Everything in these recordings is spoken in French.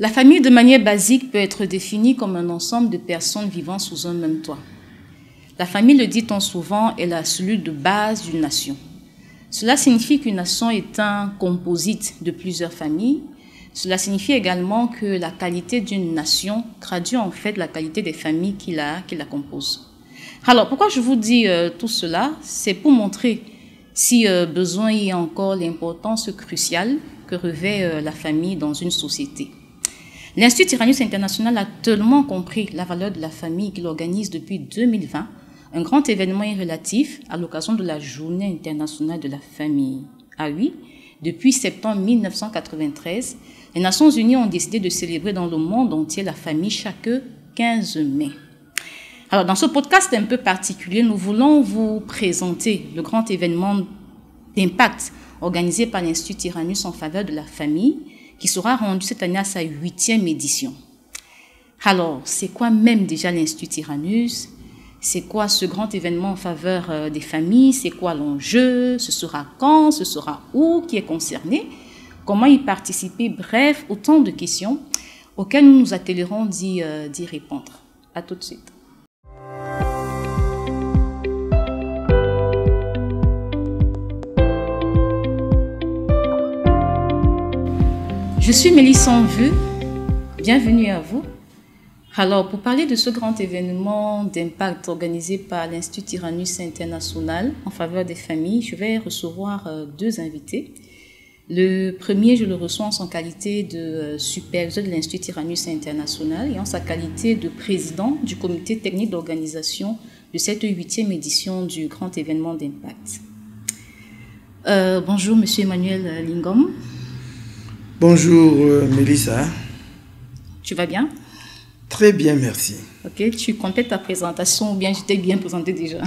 La famille, de manière basique, peut être définie comme un ensemble de personnes vivant sous un même toit. La famille, le dit-on souvent, est la cellule de base d'une nation. Cela signifie qu'une nation est un composite de plusieurs familles. Cela signifie également que la qualité d'une nation traduit en fait la qualité des familles qui la composent. Alors, pourquoi je vous dis tout cela? C'est pour montrer, si besoin il y a encore, l'importance cruciale que revêt la famille dans une société. L'Institut Tyrannus International a tellement compris la valeur de la famille qu'il organise depuis 2020 un grand événement relatif à l'occasion de la Journée internationale de la famille. Ah oui, depuis septembre 1993, les Nations Unies ont décidé de célébrer dans le monde entier la famille chaque 15 mai. Alors, dans ce podcast un peu particulier, nous voulons vous présenter le grand événement d'impact organisé par l'Institut Tyrannus en faveur de la famille, qui sera rendu cette année à sa 8e édition. Alors, c'est quoi même déjà l'Institut Tyrannus? C'est quoi ce grand événement en faveur des familles? C'est quoi l'enjeu? Ce sera quand? Ce sera où? Qui est concerné? Comment y participer? Bref, autant de questions auxquelles nous nous attellerons d'y répondre. À tout de suite. Je suis Mélisse Envu, bienvenue à vous. Alors, pour parler de ce grand événement d'impact organisé par l'Institut Tyrannus International en faveur des familles, je vais recevoir deux invités. Le premier, je le reçois en sa qualité de superviseur de l'Institut Tyrannus International et en sa qualité de président du comité technique d'organisation de cette 8e édition du grand événement d'impact. Bonjour, monsieur Emmanuel Lingom. Bonjour Mélissa. Tu vas bien? Très bien, merci. Ok, tu complètes ta présentation ou bien je t'ai bien présenté déjà?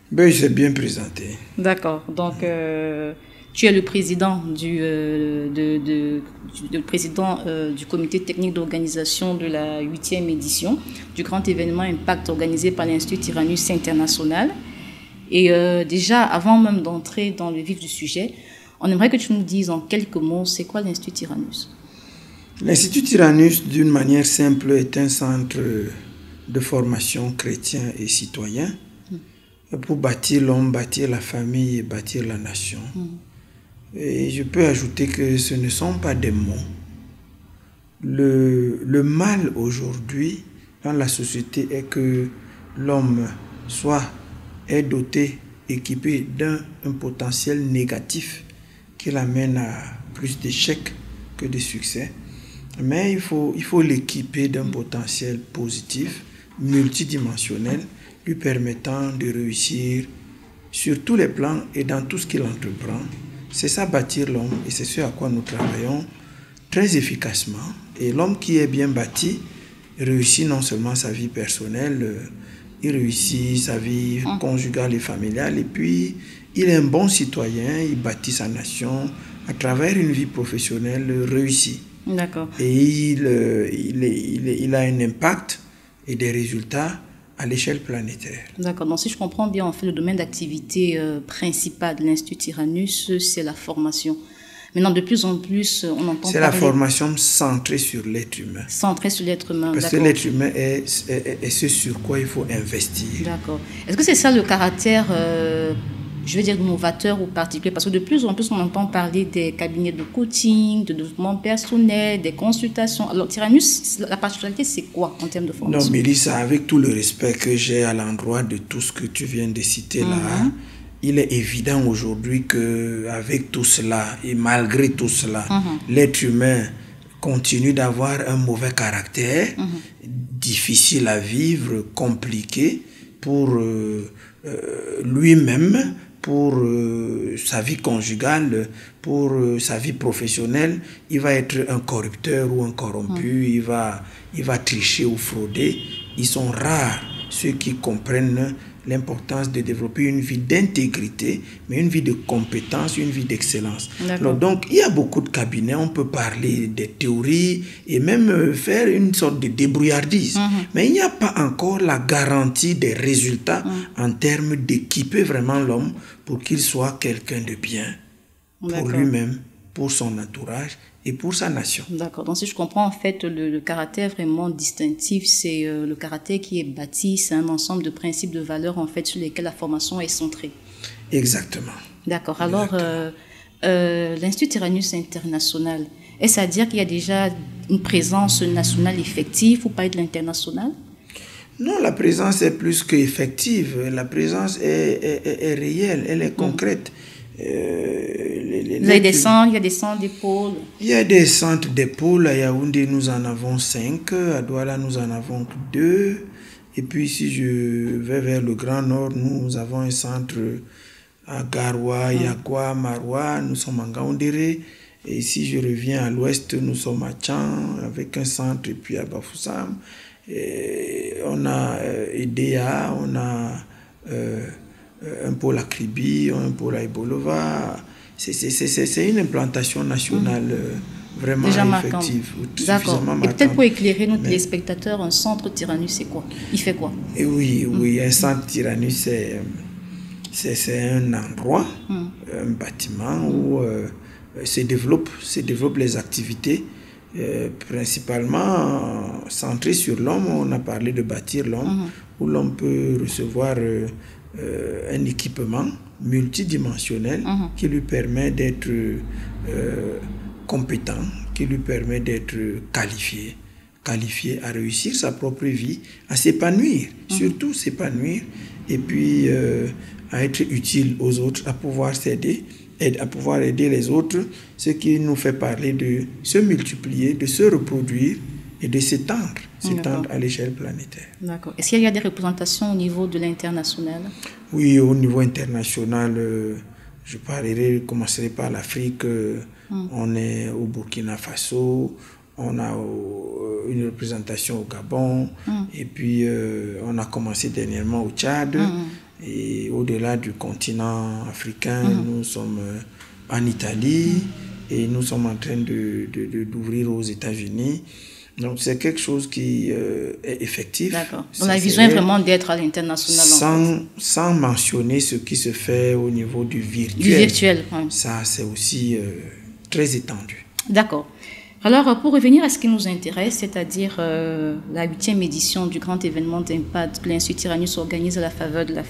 Ben, je t'ai bien présenté. D'accord, donc tu es le président du comité technique d'organisation de la 8e édition du grand événement Impact organisé par l'Institut Tyrannus International. Et déjà, avant même d'entrer dans le vif du sujet, on aimerait que tu nous dises en quelques mots, c'est quoi l'Institut Tyrannus? L'Institut Tyrannus, d'une manière simple, est un centre de formation chrétien et citoyen pour bâtir l'homme, bâtir la famille et bâtir la nation. Et je peux ajouter que ce ne sont pas des mots. Le mal aujourd'hui dans la société est que l'homme est doté, équipé d'un potentiel négatif qui l'amène à plus d'échecs que de succès. Mais il faut l'équiper d'un potentiel positif, multidimensionnel, lui permettant de réussir sur tous les plans et dans tout ce qu'il entreprend. C'est ça, bâtir l'homme, et c'est ce à quoi nous travaillons très efficacement. Et l'homme qui est bien bâti réussit non seulement sa vie personnelle, il réussit sa vie conjugale et familiale, et puis il est un bon citoyen, il bâtit sa nation à travers une vie professionnelle réussie. D'accord. Et il a un impact et des résultats à l'échelle planétaire. D'accord. Donc, si je comprends bien, en fait, le domaine d'activité principal de l'Institut Tyrannus, c'est la formation. Maintenant, de plus en plus, on entend parler... C'est la formation centrée sur l'être humain. Centrée sur l'être humain, parce que l'être humain est ce sur quoi il faut investir. D'accord. Est-ce que c'est ça le caractère, je veux dire, novateur ou particulier? Parce que de plus en plus, on entend parler des cabinets de coaching, de développement personnel, des consultations. Alors, Tyrannus, la particularité, c'est quoi en termes de formation? Non, Mélissa, avec tout le respect que j'ai à l'endroit de tout ce que tu viens de citer là, il est évident aujourd'hui qu'avec tout cela, et malgré tout cela, l'être humain continue d'avoir un mauvais caractère, difficile à vivre, compliqué pour lui-même, pour sa vie conjugale, pour sa vie professionnelle. Il va être un corrupteur ou un corrompu, il va tricher ou frauder. Ils sont rares ceux qui comprennent l'importance de développer une vie d'intégrité, mais une vie de compétence, une vie d'excellence. Alors, donc, il y a beaucoup de cabinets, on peut parler des théories et même faire une sorte de débrouillardise. Mais il n'y a pas encore la garantie des résultats en termes d'équiper vraiment l'homme pour qu'il soit quelqu'un de bien pour lui-même pour son entourage et pour sa nation. D'accord. Donc, si je comprends, en fait, le caractère vraiment distinctif, c'est le caractère qui est bâti, c'est un ensemble de principes, de valeurs, en fait, sur lesquels la formation est centrée. Exactement. D'accord. Alors, l'Institut Tyrannus International, est-ce à dire qu'il y a déjà une présence nationale effective ou pas de l'international? Non, la présence est plus qu'effective. La présence est réelle, elle est concrète. Il y a des centres d'épaules. Il y a des centres d'épaules. À Yaoundé, nous en avons 5. À Douala, nous en avons 2. Et puis, si je vais vers le Grand Nord, nous avons un centre à Garoua, Yakwa, Maroua. Nous sommes en Gaoundéré. Et si je reviens à l'ouest, nous sommes à Tchan, avec un centre, et puis à Bafoussam. Et on a EDA, on a un pôle à Kribi, un pôle à Ibolova. C'est une implantation nationale vraiment déjà effective. D'accord. Et peut-être pour éclairer nos téléspectateurs, un centre Tyrannus, c'est quoi? Il fait quoi? Et oui, un centre Tyrannus, c'est un endroit, un bâtiment où se développent les activités. Principalement centré sur l'homme. On a parlé de bâtir l'homme, où l'homme peut recevoir un équipement multidimensionnel qui lui permet d'être compétent, qui lui permet d'être qualifié à réussir sa propre vie, à s'épanouir, surtout s'épanouir, et puis à être utile aux autres, à pouvoir s'aider, à pouvoir aider les autres, ce qui nous fait parler de se multiplier, de se reproduire et de s'étendre à l'échelle planétaire. D'accord. Est-ce qu'il y a des représentations au niveau de l'international? Oui, au niveau international, je commencerai par l'Afrique. On est au Burkina Faso, on a une représentation au Gabon, et puis on a commencé dernièrement au Tchad. Et au-delà du continent africain, nous sommes en Italie et nous sommes en train d'ouvrir aux États-Unis. Donc c'est quelque chose qui est effectif. D'accord. On a besoin vraiment d'être à l'international. Sans mentionner ce qui se fait au niveau du virtuel. Du virtuel, oui. Ça, c'est aussi très étendu. D'accord. Alors, pour revenir à ce qui nous intéresse, c'est-à-dire la 8e édition du grand événement d'impact que l'Institut Tyrannus organise à la faveur de la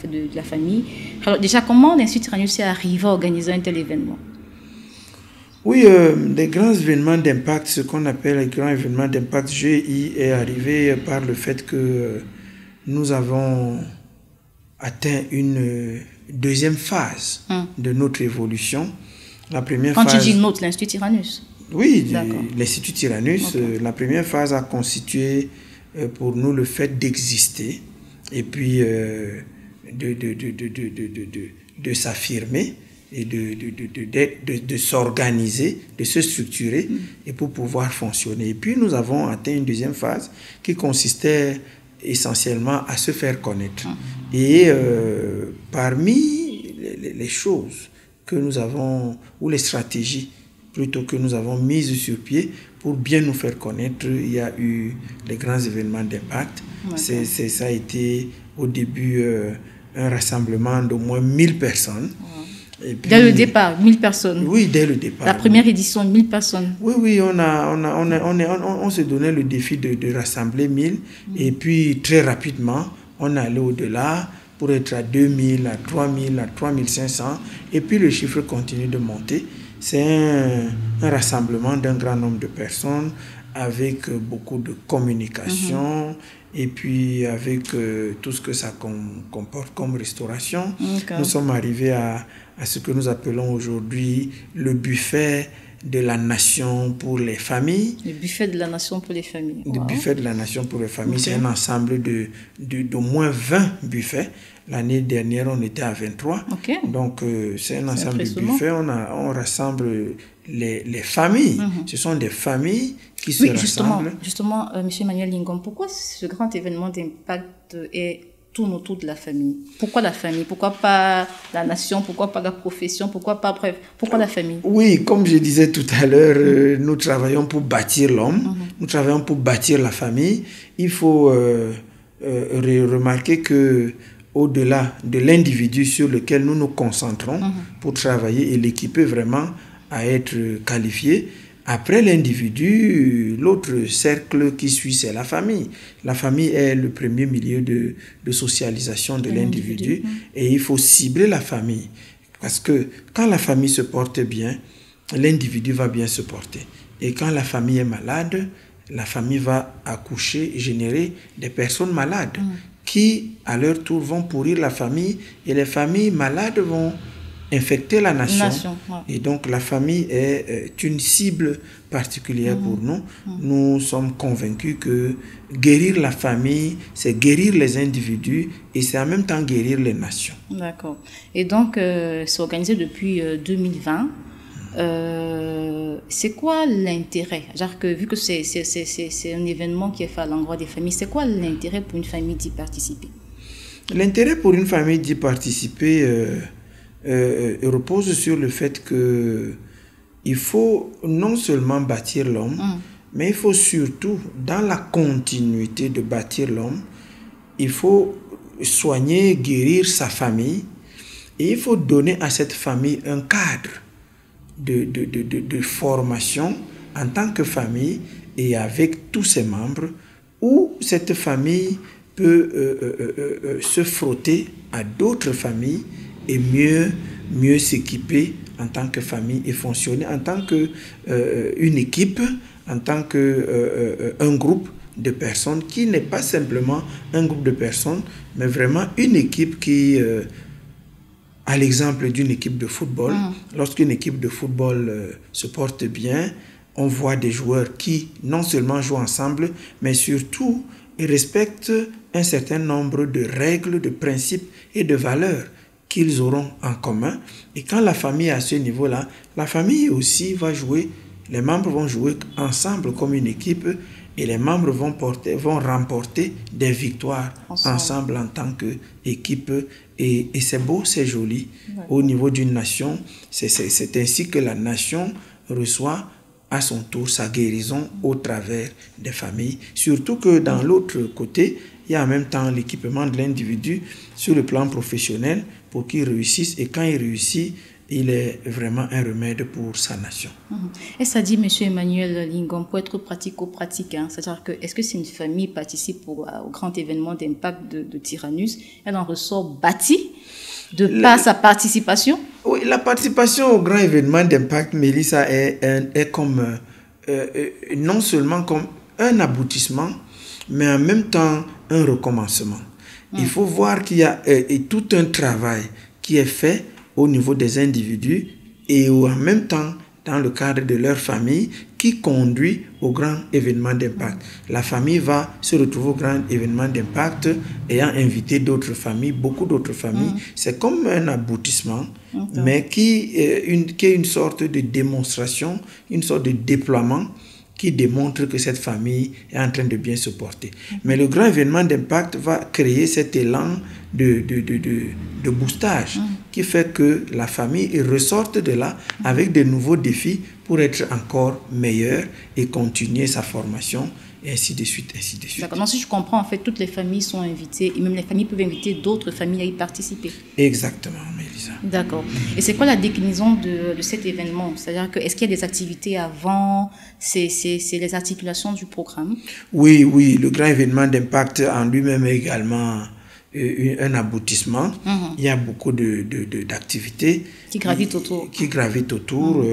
famille. Alors, déjà, comment l'Institut Tyrannus est arrivé à organiser un tel événement? Oui, les grands événements d'impact, ce qu'on appelle les grands événements d'impact GI, est arrivé par le fait que nous avons atteint une deuxième phase de notre évolution. La première phase... Quand tu dis notre, l'Institut Tyrannus? Oui, l'Institut Tyrannus, la première phase a constitué pour nous le fait d'exister et puis de s'affirmer et de s'organiser, de se structurer et pour pouvoir fonctionner. Et puis nous avons atteint une deuxième phase qui consistait essentiellement à se faire connaître. Et parmi les choses que nous avons, ou les stratégies plutôt que nous avons mises sur pied pour bien nous faire connaître, il y a eu les grands événements d'impact. Ça a été au début un rassemblement d'au moins 1000 personnes. Et puis, dès le départ, 1000 personnes. Oui, dès le départ. La première édition, 1000 personnes. Oui, on se donnait le défi de rassembler 1000. Et puis, très rapidement, on allait au-delà pour être à 2000, à 3000, à 3500. Et puis, le chiffre continue de monter. C'est un rassemblement d'un grand nombre de personnes avec beaucoup de communication et puis avec tout ce que ça comporte comme restauration. Nous sommes arrivés à ce que nous appelons aujourd'hui le buffet de la nation pour les familles. Le buffet de la nation pour les familles. Le buffet de la nation pour les familles, c'est un ensemble d'au moins 20 buffets. L'année dernière, on était à 23. Donc, c'est un ensemble de buffets. On rassemble les familles. Ce sont des familles qui se rassemblent. Justement, M. Emmanuel Lingom, pourquoi ce grand événement d'impact tourne autour de la famille? Pourquoi la famille? Pourquoi pas la nation? Pourquoi pas la profession? Pourquoi la famille? Oui, comme je disais tout à l'heure, nous travaillons pour bâtir l'homme. Nous travaillons pour bâtir la famille. Il faut remarquer que au-delà de l'individu sur lequel nous nous concentrons pour travailler et l'équiper vraiment à être qualifié. Après l'individu, l'autre cercle qui suit, c'est la famille. La famille est le premier milieu de socialisation de l'individu et il faut cibler la famille. Parce que quand la famille se porte bien, l'individu va bien se porter. Et quand la famille est malade, la famille va accoucher, générer des personnes malades qui, à leur tour, vont pourrir la famille et les familles malades vont infecter la nation. Et donc la famille est une cible particulière pour nous. Nous sommes convaincus que guérir la famille, c'est guérir les individus et c'est en même temps guérir les nations. D'accord. Et donc, c'est organisé depuis 2020. C'est quoi l'intérêt? Genre que, vu que c'est un événement qui est fait à l'endroit des familles, c'est quoi l'intérêt pour une famille d'y participer? L'intérêt pour une famille d'y participer repose sur le fait que il faut non seulement bâtir l'homme, mais il faut surtout, dans la continuité de bâtir l'homme, il faut soigner, guérir sa famille et il faut donner à cette famille un cadre de formation en tant que famille et avec tous ses membres où cette famille peut se frotter à d'autres familles et mieux s'équiper en tant que famille et fonctionner en tant qu'une équipe, en tant qu'un groupe de personnes qui n'est pas simplement un groupe de personnes, mais vraiment une équipe qui, à l'exemple d'une équipe de football, lorsqu'une équipe de football se porte bien, on voit des joueurs qui non seulement jouent ensemble, mais surtout ils respectent un certain nombre de règles, de principes et de valeurs qu'ils auront en commun. Et quand la famille est à ce niveau-là, la famille aussi va jouer, les membres vont jouer ensemble comme une équipe et les membres vont remporter des victoires ensemble en tant qu'équipe. Et c'est beau, c'est joli. Au niveau d'une nation, c'est ainsi que la nation reçoit à son tour sa guérison au travers des familles. Surtout que dans l'autre côté, il y a en même temps l'équipement de l'individu sur le plan professionnel pour qu'il réussisse. Et quand il réussit, il est vraiment un remède pour sa nation. Et ça dit, M. Emmanuel Lingom, pour être pratico-pratique, c'est-à-dire que est-ce que si une famille participe au grand événement d'impact de Tyrannus, elle en ressort bâtie par sa participation? Oui, la participation au grand événement d'impact, Mélissa, est comme non seulement comme un aboutissement, mais en même temps un recommencement. Il faut voir qu'il y a tout un travail qui est fait au niveau des individus et en même temps dans le cadre de leur famille qui conduit au grand événement d'impact. La famille va se retrouver au grand événement d'impact ayant invité d'autres familles, beaucoup d'autres familles. C'est comme un aboutissement, mais qui est une sorte de démonstration, une sorte de déploiement qui démontre que cette famille est en train de bien se porter. Mais le grand événement d'impact va créer cet élan de boostage qui fait que la famille ressorte de là avec de nouveaux défis pour être encore meilleure et continuer sa formation, et ainsi de suite, ainsi de suite. D'accord. Donc, si je comprends, en fait, toutes les familles sont invitées, et même les familles peuvent inviter d'autres familles à y participer. Exactement, Mélissa. D'accord. Et c'est quoi la déclinaison de cet événement? C'est-à-dire que, est-ce qu'il y a des activités avant? C'est les articulations du programme? Oui, le grand événement d'impact en lui-même est également un aboutissement. Il y a beaucoup d'activités qui gravitent autour.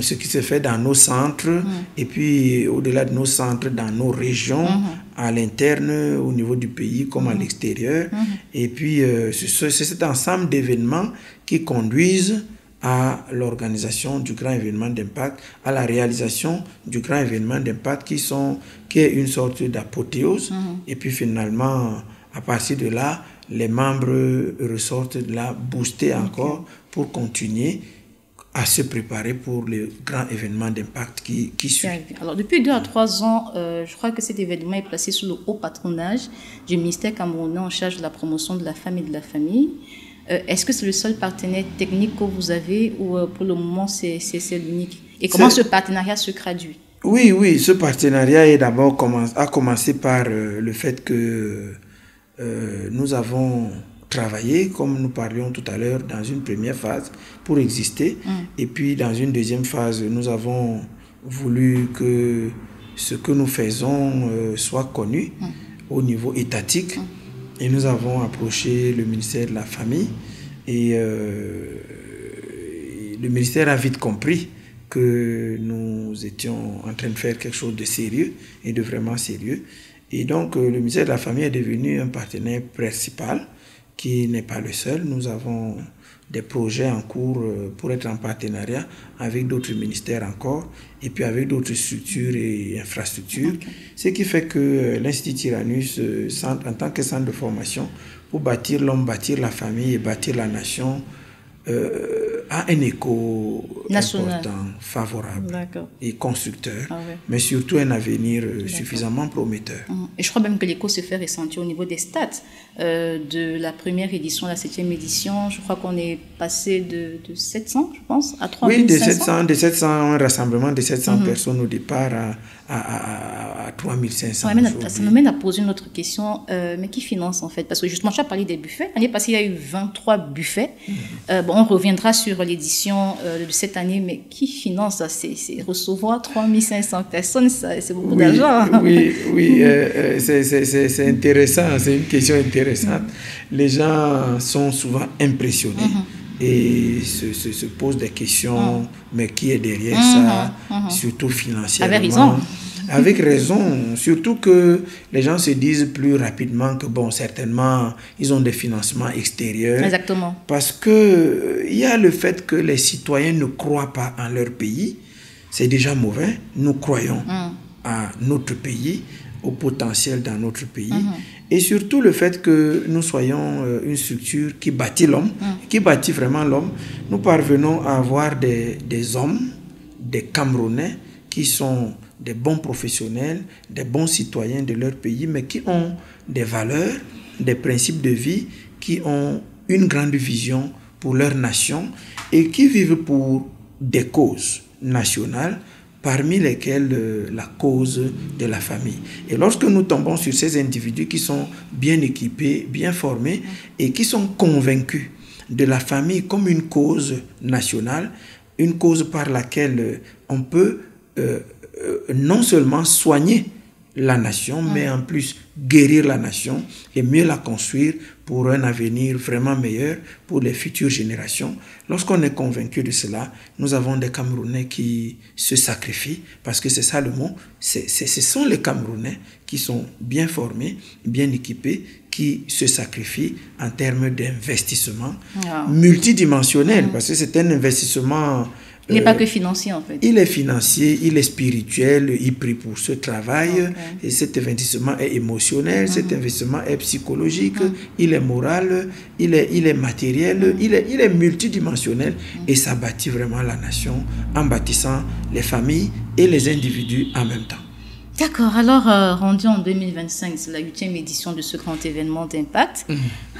Ce qui se fait dans nos centres et puis au-delà de nos centres, dans nos régions, à l'interne, au niveau du pays comme à l'extérieur. Et puis c'est cet ensemble d'événements qui conduisent à l'organisation du grand événement d'impact, à la réalisation du grand événement d'impact qui est une sorte d'apothéose. Et puis finalement, à partir de là, les membres ressortent de là boostés encore pour continuer à se préparer pour le grand événement d'impact qui suit. Alors, depuis 2 à 3 ans, je crois que cet événement est placé sous le haut patronage du ministère camerounais en charge de la promotion de la femme et de la famille. Est-ce que c'est le seul partenaire technique que vous avez ou pour le moment c'est l'unique? Et comment ce partenariat se traduit? Oui, ce partenariat a commencé par le fait que nous avons travailler, comme nous parlions tout à l'heure, dans une première phase pour exister. Et puis, dans une deuxième phase, nous avons voulu que ce que nous faisons soit connu au niveau étatique. Et nous avons approché le ministère de la Famille. Et le ministère a vite compris que nous étions en train de faire quelque chose de sérieux et de vraiment sérieux. Et donc, le ministère de la Famille est devenu un partenaire principal, qui n'est pas le seul. Nous avons des projets en cours pour être en partenariat avec d'autres ministères encore, et puis avec d'autres structures et infrastructures. Ce qui fait que l'Institut Tyrannus, en tant que centre de formation, pour bâtir l'homme, bâtir la famille et bâtir la nation, a un écho national, important, favorable et constructeur, mais surtout un avenir suffisamment prometteur. Et je crois même que l'écho se fait ressentir au niveau des stats. De la première édition à la 7e édition, je crois qu'on est passé de 700, je pense, à 3500. Oui, de 700, un rassemblement de 700 personnes au départ à 3500. Ça me mène à poser une autre question, mais qui finance en fait? Parce que justement, tu as parlé des buffets. L'année passée, il y a eu 23 buffets. On reviendra sur l'édition de cette année, mais qui finance ça? C'est recevoir 3500 personnes, c'est beaucoup d'argent. Oui, c'est intéressant, c'est une question intéressante. Les gens sont souvent impressionnés et se posent des questions, mais qui est derrière ça, surtout financièrement. Avec raison. Avec raison, surtout que les gens se disent plus rapidement que bon, certainement, ils ont des financements extérieurs. Exactement. Parce que il y a le fait que les citoyens ne croient pas en leur pays, c'est déjà mauvais. Nous croyons à notre pays, au potentiel dans notre pays. Et surtout le fait que nous soyons une structure qui bâtit l'homme, qui bâtit vraiment l'homme. Nous parvenons à avoir des hommes, des Camerounais qui sont des bons professionnels, des bons citoyens de leur pays, mais qui ont des valeurs, des principes de vie, qui ont une grande vision pour leur nation et qui vivent pour des causes nationales, parmi lesquelles la cause de la famille. Et lorsque nous tombons sur ces individus qui sont bien équipés, bien formés et qui sont convaincus de la famille comme une cause nationale, une cause par laquelle on peut non seulement soigner la nation, mais en plus guérir la nation et mieux la construire pour un avenir vraiment meilleur pour les futures générations. Lorsqu'on est convaincu de cela, nous avons des Camerounais qui se sacrifient, parce que c'est ça le mot, ce sont les Camerounais qui sont bien formés, bien équipés, qui se sacrifient en termes d'investissement multidimensionnel, parce que c'est un investissement... Il n'est pas que financier en fait. Il est financier, il est spirituel, il prie pour ce travail, et cet investissement est émotionnel, cet investissement est psychologique, il est moral, il est matériel, il est multidimensionnel, et ça bâtit vraiment la nation en bâtissant les familles et les individus en même temps. D'accord, alors rendu en 2025, c'est la 8e édition de ce grand événement d'impact.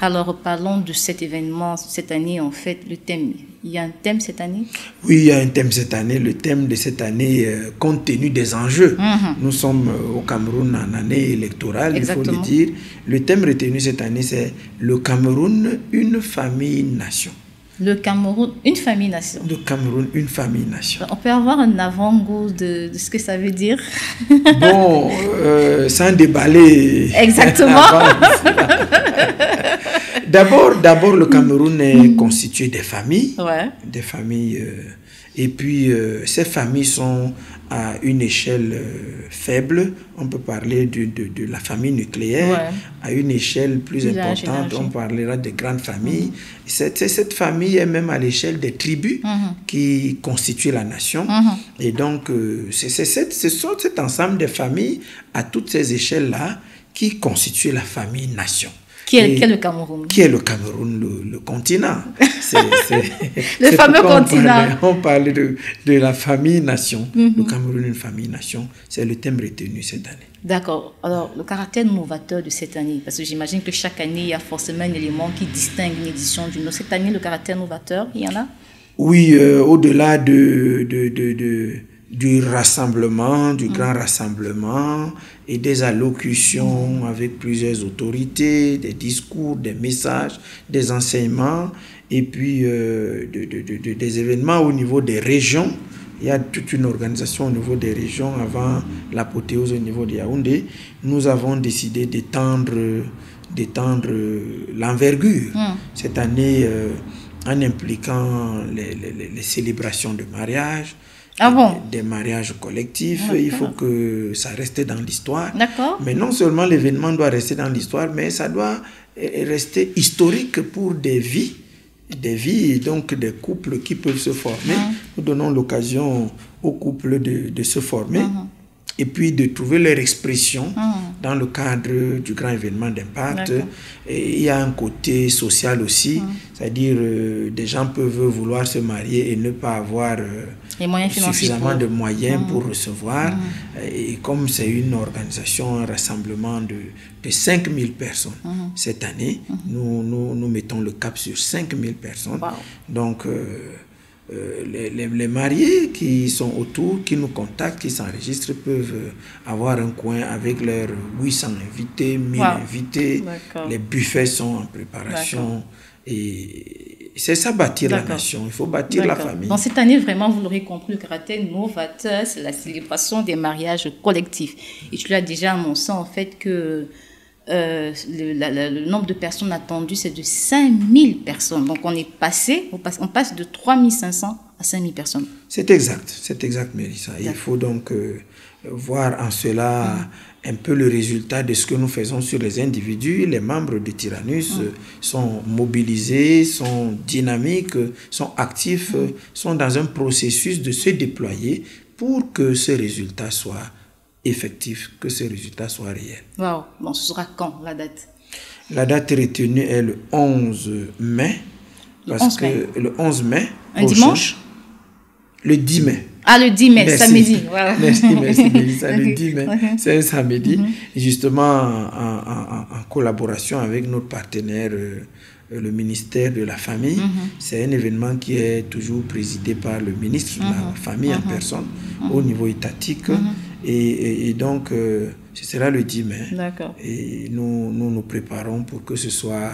Alors parlons de cet événement, cette année en fait, le thème. Il y a un thème cette année? Oui, il y a un thème cette année. Le thème de cette année, compte tenu des enjeux, nous sommes au Cameroun en année électorale, il faut le dire. Le thème retenu cette année, c'est le Cameroun, une famille-nation. Le Cameroun, une famille-nation. Le Cameroun, une famille-nation. On peut avoir un avant-goût de ce que ça veut dire? Bon, sans déballer. Exactement. D'abord, le Cameroun est constitué des familles. Des familles. Et puis, ces familles sont à une échelle faible. On peut parler de la famille nucléaire. À une échelle plus importante, on parlera de grandes familles. Cette famille est même à l'échelle des tribus qui constituent la nation. Et donc, ce sont cet ensemble de familles à toutes ces échelles-là qui constituent la famille-nation. Qui est le Cameroun? Qui est le Cameroun, le continent. Le fameux continent. On parle de la famille-nation. Le Cameroun, une famille-nation, c'est le thème retenu cette année. D'accord. Alors, le caractère novateur de cette année, parce que j'imagine que chaque année, il y a forcément un élément qui distingue une édition d'une autre. Cette année, le caractère novateur, il y en a? Oui, au-delà de du rassemblement, du grand rassemblement et des allocutions avec plusieurs autorités, des discours, des messages, des enseignements et puis des événements au niveau des régions. Il y a toute une organisation au niveau des régions avant l'apothéose au niveau de Yaoundé. Nous avons décidé d'étendre l'envergure cette année en impliquant les célébrations de mariage, des mariages collectifs. Il faut que ça reste dans l'histoire. Mais non seulement l'événement doit rester dans l'histoire, mais ça doit rester historique pour des vies, donc des couples qui peuvent se former. Nous donnons l'occasion aux couples de se former et puis de trouver leur expression dans le cadre du grand événement d'impact. Et il y a un côté social aussi, c'est-à-dire des gens peuvent vouloir se marier et ne pas avoir suffisamment de moyens pour recevoir. Et comme c'est une organisation, un rassemblement de 5000 personnes cette année, nous mettons le cap sur 5000 personnes. Donc, les mariés qui sont autour, qui nous contactent, qui s'enregistrent, peuvent avoir un coin avec leurs 800 invités, 1000 invités. Les buffets sont en préparation. Et c'est ça, bâtir la nation. Il faut bâtir la famille. Dans cette année, vraiment, vous l'aurez compris, le caractère novateur, c'est la célébration des mariages collectifs. Et tu l'as déjà annoncé, en fait, que le nombre de personnes attendues, c'est de 5000 personnes. Donc, on passe de 3500 à 5000 personnes. C'est exact, Mélissa. Il faut donc voir en cela un peu le résultat de ce que nous faisons sur les individus. Les membres de Tyrannus sont mobilisés, sont dynamiques, sont actifs, sont dans un processus de se déployer pour que ce résultat soit effectif, que ce résultat soit réel. Wow. Bon, ce sera quand, la date? La date retenue est le 11 mai. Le 11 mai. Un dimanche? Le 10 mai. Ah, le 10 mai, samedi. Voilà. Merci, Mélissa. Le 10 mai, c'est un samedi. Justement, en collaboration avec notre partenaire, le ministère de la Famille. C'est un événement qui est toujours présidé par le ministre de la Famille en personne, au niveau étatique. Et donc, ce sera le 10 mai. Et nous préparons pour que ce soit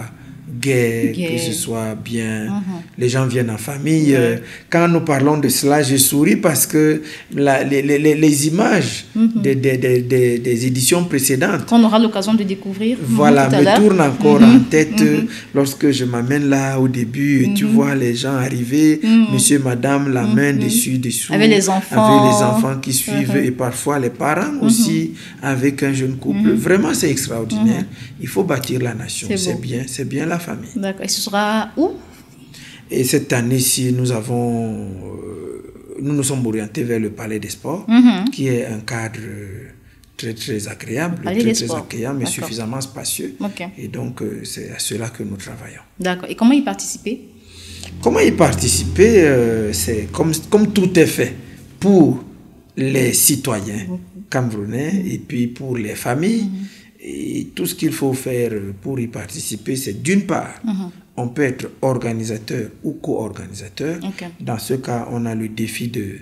gai, que ce soit bien. Les gens viennent en famille. Quand nous parlons de cela, je souris parce que les images des éditions précédentes, qu'on aura l'occasion de découvrir, me tournent encore en tête lorsque je m'amène là au début. Tu vois les gens arriver, monsieur, madame, la main dessus, avec les enfants qui suivent et parfois les parents aussi avec un jeune couple. Vraiment, c'est extraordinaire. Il faut bâtir la nation. C'est bien la famille. D'accord. Et ce sera où? Et cette année-ci, nous nous sommes orientés vers le Palais des Sports, qui est un cadre très, très agréable, très accueillant, mais suffisamment spacieux. Et donc, c'est à cela que nous travaillons. D'accord. Et comment y participer? Comment y participer? C'est comme tout est fait pour les citoyens camerounais et puis pour les familles. Et tout ce qu'il faut faire pour y participer, c'est d'une part, on peut être organisateur ou co-organisateur. Dans ce cas, on a le défi de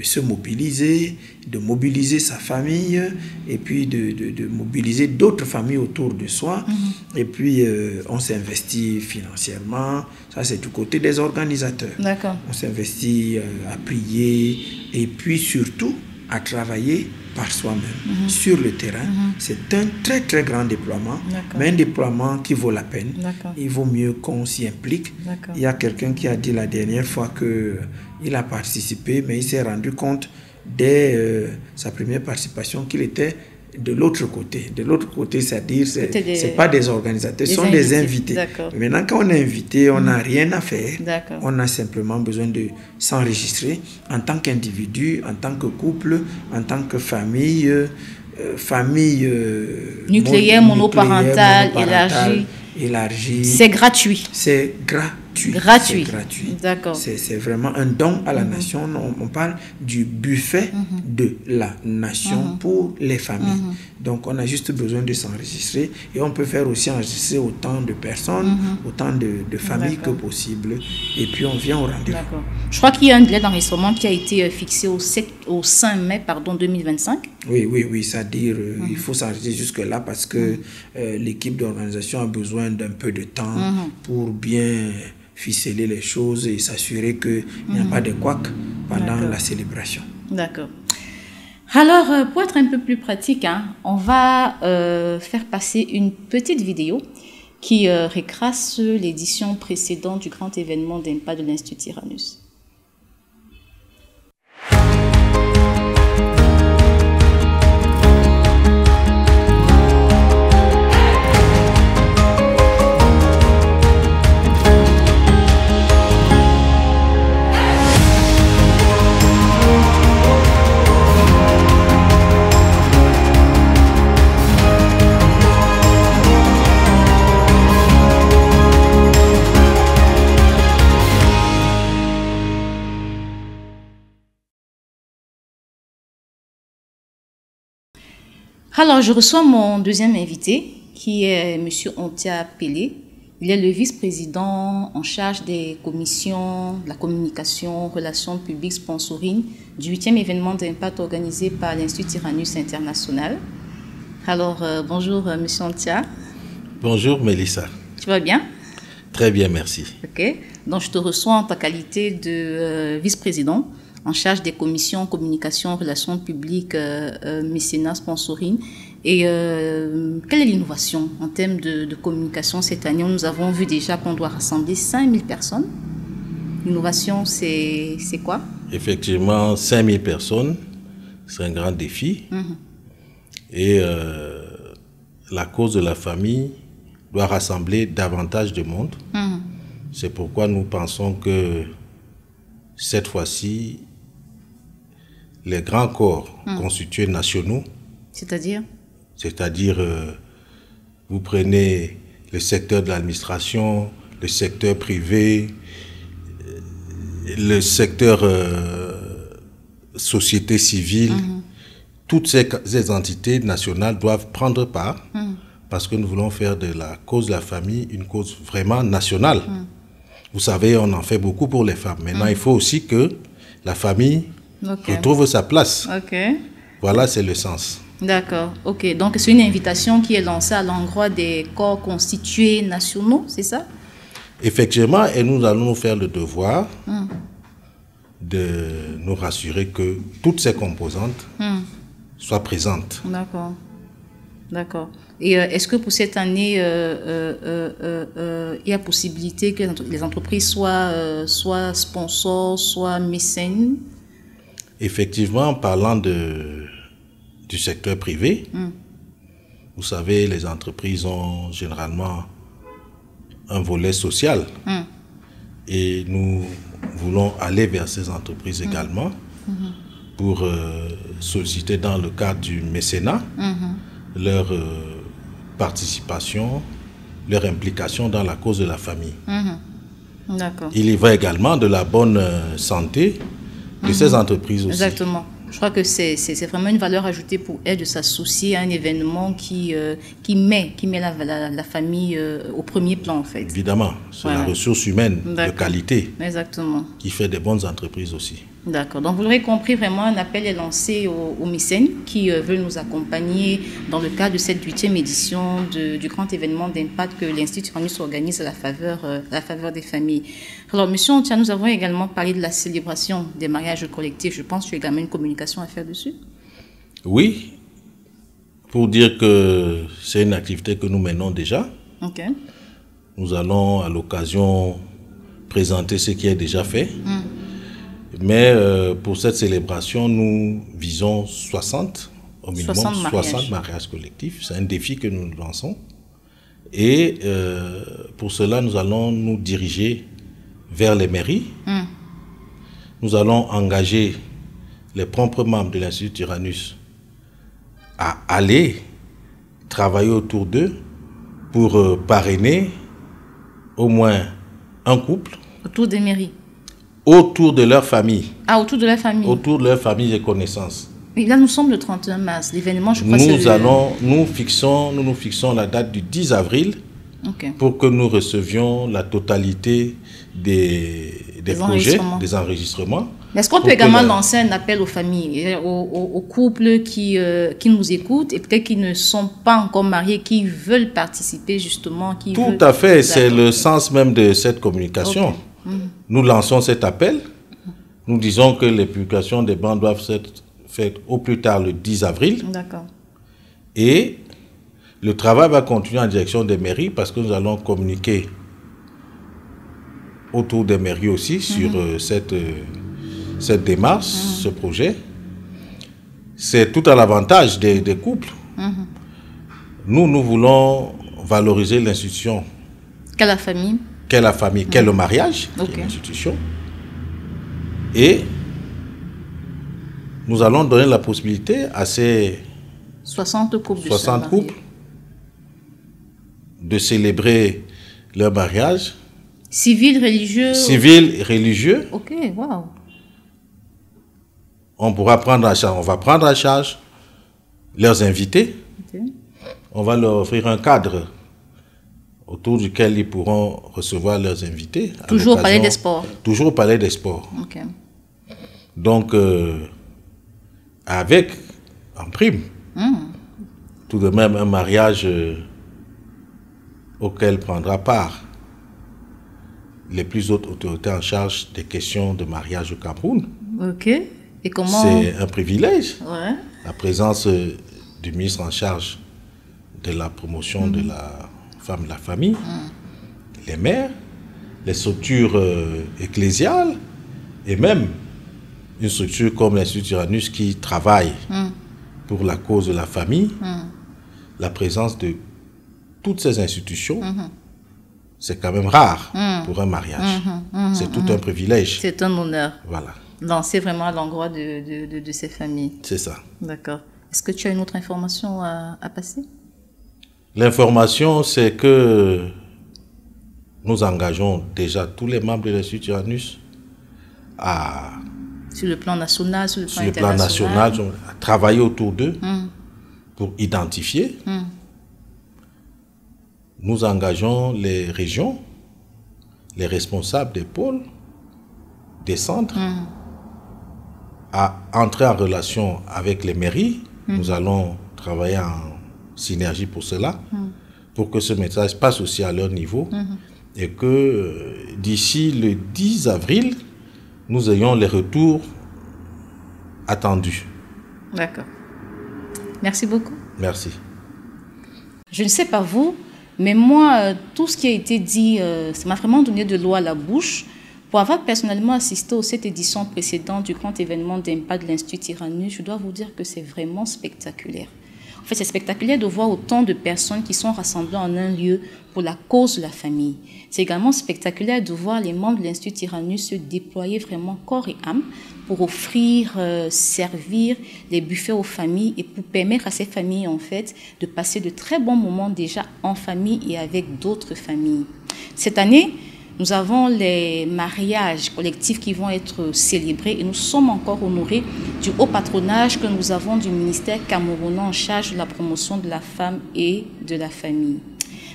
se mobiliser, de mobiliser sa famille et puis de mobiliser d'autres familles autour de soi. Et puis, on s'investit financièrement. Ça, c'est du côté des organisateurs. On s'investit à prier et puis surtout à travailler par soi-même sur le terrain. C'est un très très grand déploiement, mais un déploiement qui vaut la peine. Il vaut mieux qu'on s'y implique. Il y a quelqu'un qui a dit la dernière fois qu'il a participé, mais il s'est rendu compte dès sa première participation qu'il était de l'autre côté. De l'autre côté, c'est-à-dire, c'est pas des organisateurs, ce sont des invités. Maintenant, quand on est invité, on n'a rien à faire. On a simplement besoin de s'enregistrer en tant qu'individu, en tant que couple, en tant que famille, nucléaire, monoparentale, élargie. Élargie. C'est gratuit. C'est gratuit. gratuit. Gratuit. C'est gratuit. D'accord. C'est vraiment un don à la nation. On parle du buffet de la nation pour les familles. Donc, on a juste besoin de s'enregistrer et on peut faire aussi enregistrer autant de personnes, autant de familles que possible. Et puis, on vient au rendez-vous. D'accord. Je crois qu'il y a un délai d'enregistrement qui a été fixé au 5 mai 2025. Oui, c'est-à-dire il faut s'arrêter jusque-là parce que l'équipe d'organisation a besoin d'un peu de temps pour bien ficeler les choses et s'assurer qu'il n'y a pas de couacs pendant la célébration. D'accord. Alors, pour être un peu plus pratique, on va faire passer une petite vidéo qui retrace l'édition précédente du grand événement d'Impact de l'Institut Tyrannus. Alors, je reçois mon deuxième invité, qui est M. Ontia Pelé. Il est le vice-président en charge des commissions, la communication, relations publiques, sponsoring du 8e événement d'Impact organisé par l'Institut Tyrannus International. Alors, bonjour M. Ontia. Bonjour Mélissa. Tu vas bien? Très bien, merci. Ok. Donc, je te reçois en ta qualité de vice-président en charge des commissions communication, relations publiques, mécénat, sponsoring. Et quelle est l'innovation en termes de communication cette année? Nous avons vu déjà qu'on doit rassembler 5000 personnes. L'innovation, c'est quoi? Effectivement, 5000 personnes, c'est un grand défi. Et la cause de la famille doit rassembler davantage de monde. C'est pourquoi nous pensons que cette fois-ci, les grands corps constitués nationaux, c'est-à-dire, vous prenez le secteur de l'administration, le secteur privé, le secteur société civile, toutes ces entités nationales doivent prendre part parce que nous voulons faire de la cause de la famille une cause vraiment nationale. Vous savez, on en fait beaucoup pour les femmes. Maintenant, il faut aussi que la famille retrouve sa place. Voilà, c'est le sens. D'accord, ok. Donc, c'est une invitation qui est lancée à l'endroit des corps constitués nationaux, c'est ça? Effectivement, et nous allons nous faire le devoir de nous rassurer que toutes ces composantes soient présentes. D'accord, d'accord. Et est-ce que pour cette année, il y a possibilité que les entreprises soient sponsors, soient mécènes? Effectivement, en parlant du secteur privé, vous savez, les entreprises ont généralement un volet social. Et nous voulons aller vers ces entreprises également pour solliciter dans le cadre du mécénat leur participation, leur implication dans la cause de la famille. D'accord. Il y va également de la bonne santé de ces entreprises aussi. Exactement. Je crois que c'est vraiment une valeur ajoutée pour elles de s'associer à un événement qui met la famille au premier plan, en fait. Évidemment, c'est la ressource humaine de qualité. Exactement. Qui fait des bonnes entreprises aussi. D'accord. Donc, vous l'aurez compris, vraiment, un appel est lancé aux mécènes qui veulent nous accompagner dans le cadre de cette 8e édition du grand événement d'Impact que l'Institut Tyrannus organise à la faveur des familles. Alors, monsieur Ontia, nous avons également parlé de la célébration des mariages collectifs. Je pense que tu as également une communication à faire dessus. Oui, pour dire que c'est une activité que nous menons déjà. Ok. Nous allons, à l'occasion, présenter ce qui est déjà fait. Mais pour cette célébration, nous visons 60, au minimum 60 mariages collectifs. C'est un défi que nous lançons. Et pour cela, nous allons nous diriger vers les mairies. Nous allons engager les propres membres de l'Institut Tyrannus à aller travailler autour d'eux pour parrainer au moins un couple. Autour des mairies. Autour de leur famille. Ah, autour de leur famille. Autour de leur famille et connaissances. Mais là, nous sommes le 31 mars. L'événement, je crois, nous fixons la date du 10 avril pour que nous recevions la totalité des projets, des enregistrements. Est-ce qu'on peut également lancer un appel aux familles, aux couples qui nous écoutent et peut-être qui ne sont pas encore mariés, qui veulent participer justement? Tout à fait, c'est le sens même de cette communication. Nous lançons cet appel. Nous disons que les publications des bancs doivent être faites au plus tard le 10 avril. D'accord. Et le travail va continuer en direction des mairies parce que nous allons communiquer autour des mairies aussi sur cette démarche, ce projet. C'est tout à l'avantage des couples. Nous voulons valoriser l'institution. Qu'est la famille? Qu'est la famille, qu'est le mariage, qu'est l'institution. Et nous allons donner la possibilité à ces 60 couples de célébrer leur mariage. Civil, religieux? Civil, religieux. Ok, wow. On va prendre en charge leurs invités. On va leur offrir un cadre autour duquel ils pourront recevoir leurs invités. Toujours au Palais des Sports. Toujours au Palais des Sports. Ok. Donc, avec, en prime, tout de même un mariage auquel prendra part les plus hautes autorités en charge des questions de mariage au Cameroun. Ok. Et comment... C'est un privilège. Ouais. La présence du ministre en charge de la promotion de la femme et la famille, les maires, les structures ecclésiales et même une structure comme l'Institut Uranus qui travaille pour la cause de la famille. La présence de toutes ces institutions, c'est quand même rare pour un mariage. C'est tout un privilège. C'est un honneur. Voilà. Lancer vraiment à l'endroit de ces familles. C'est ça. D'accord. Est-ce que tu as une autre information à passer? L'information, c'est que nous engageons déjà tous les membres de l'Institut Uranus à... Sur le plan national, sur le plan international. À travailler autour d'eux pour identifier. Nous engageons les régions, les responsables des pôles, des centres, à entrer en relation avec les mairies. Nous allons travailler en synergie pour cela, pour que ce message passe aussi à leur niveau et que d'ici le 10 avril, nous ayons les retours attendus. D'accord. Merci beaucoup. Merci. Je ne sais pas vous, mais moi, tout ce qui a été dit, ça m'a vraiment donné de l'eau à la bouche. Pour avoir personnellement assisté à cette édition précédente du grand événement d'impact de l'Institut Uranus, je dois vous dire que c'est vraiment spectaculaire. En fait, c'est spectaculaire de voir autant de personnes qui sont rassemblées en un lieu pour la cause de la famille. C'est également spectaculaire de voir les membres de l'Institut Uranus se déployer vraiment corps et âme pour offrir, servir les buffets aux familles et pour permettre à ces familles, en fait, de passer de très bons moments déjà en famille et avec d'autres familles. Cette année, nous avons les mariages collectifs qui vont être célébrés et nous sommes encore honorés du haut patronage que nous avons du ministère camerounais en charge de la promotion de la femme et de la famille.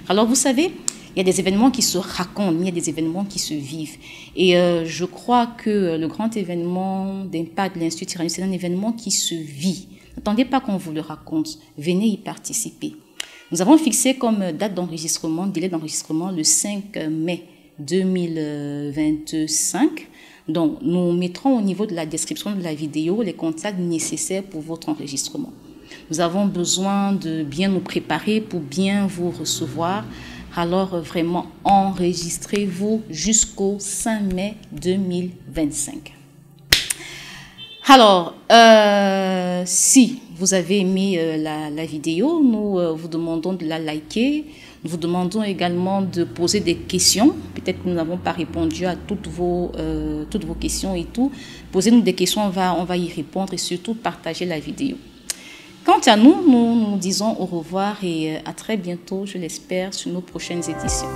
Alors vous savez, il y a des événements qui se racontent, il y a des événements qui se vivent. Et je crois que le grand événement d'impact de l'Institut Uranus, c'est un événement qui se vit. N'attendez pas qu'on vous le raconte, venez y participer. Nous avons fixé comme date d'enregistrement, délai d'enregistrement, le 5 mai 2025. Donc, nous mettrons au niveau de la description de la vidéo les contacts nécessaires pour votre enregistrement. Nous avons besoin de bien nous préparer pour bien vous recevoir. Alors, vraiment, enregistrez-vous jusqu'au 5 mai 2025. Alors, si vous avez aimé la vidéo, nous vous demandons de la liker. Nous vous demandons également de poser des questions. Peut-être que nous n'avons pas répondu à toutes vos questions et tout. Posez-nous des questions, on va y répondre et surtout partager la vidéo. Quant à nous, nous disons au revoir et à très bientôt, je l'espère, sur nos prochaines éditions.